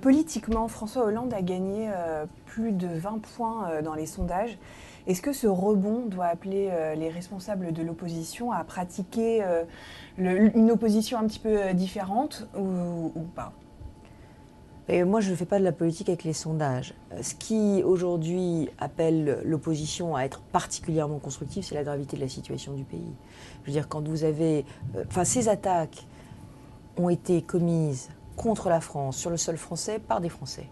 Politiquement, François Hollande a gagné plus de 20 points dans les sondages. Est-ce que ce rebond doit appeler les responsables de l'opposition à pratiquer une opposition un petit peu différente ou pas? Et moi, je ne fais pas de la politique avec les sondages. Ce qui, aujourd'hui, appelle l'opposition à être particulièrement constructive, c'est la gravité de la situation du pays. Je veux dire, quand vous avez... ces attaques ont été commises contre la France, sur le sol français, par des Français.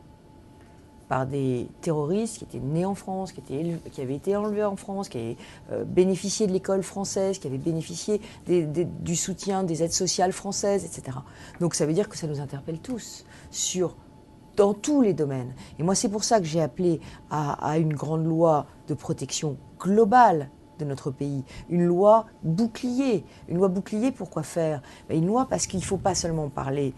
Par des terroristes qui étaient nés en France, qui avaient été enlevés en France, qui avaient bénéficié de l'école française, qui avaient bénéficié du soutien des aides sociales françaises, etc. Donc ça veut dire que ça nous interpelle tous, dans tous les domaines. Et moi, c'est pour ça que j'ai appelé à une grande loi de protection globale de notre pays. Une loi bouclier. Une loi bouclier, pourquoi faire? Une loi parce qu'il ne faut pas seulement parler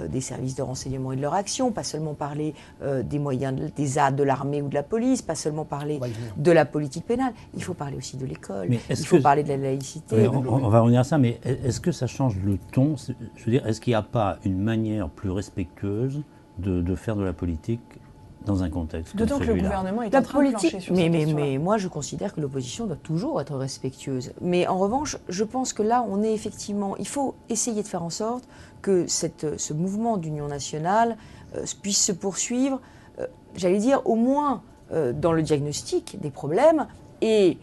des services de renseignement et de leur action, pas seulement parler des moyens, des ZAD, de l'armée ou de la police, pas seulement parler de la politique pénale. Il faut parler aussi de l'école, il faut parler de la laïcité. On va revenir à ça, mais est-ce que ça change le ton? Je veux dire, est-ce qu'il n'y a pas une manière plus respectueuse de faire de la politique dans un contexte comme celui-là? D'autant que le gouvernement est en train de plancher sur cette question-là. Mais moi, je considère que l'opposition doit toujours être respectueuse. Mais en revanche, je pense que là, on est effectivement... Il faut essayer de faire en sorte que ce mouvement d'union nationale puisse se poursuivre, j'allais dire, au moins dans le diagnostic des problèmes et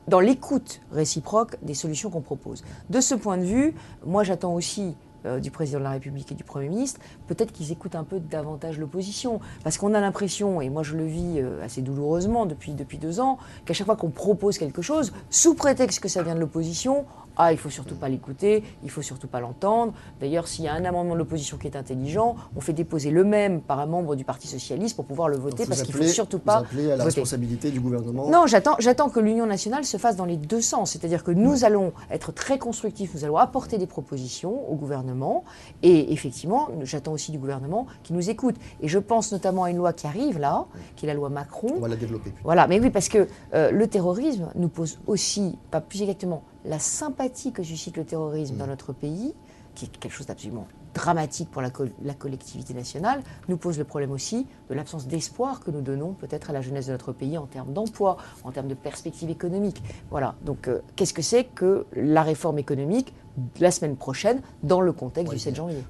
dans l'écoute réciproque des solutions qu'on propose. De ce point de vue, moi, j'attends aussi du président de la République et du Premier ministre, peut-être qu'ils écoutent un peu davantage l'opposition. Parce qu'on a l'impression, et moi je le vis assez douloureusement depuis 2 ans, qu'à chaque fois qu'on propose quelque chose, sous prétexte que ça vient de l'opposition, il ne faut surtout pas l'écouter, il ne faut surtout pas l'entendre. D'ailleurs, s'il y a un amendement de l'opposition qui est intelligent, on fait déposer le même par un membre du Parti Socialiste pour pouvoir le voter, parce qu'il ne faut surtout pas voter. À la responsabilité du gouvernement? Non, j'attends que l'union nationale se fasse dans les deux sens. C'est-à-dire que nous allons être très constructifs, nous allons apporter des propositions au gouvernement, et effectivement, j'attends aussi du gouvernement qui nous écoute. Et je pense notamment à une loi qui arrive là, qui est la loi Macron. On va la développer. Voilà, mais oui, parce que le terrorisme nous pose aussi, pas plus exactement, la sympathie que suscite le terrorisme dans notre pays, qui est quelque chose d'absolument dramatique pour la collectivité nationale, nous pose le problème aussi de l'absence d'espoir que nous donnons peut-être à la jeunesse de notre pays en termes d'emploi, en termes de perspectives économiques. Voilà, donc qu'est-ce que c'est que la réforme économique la semaine prochaine dans le contexte du 7 janvier?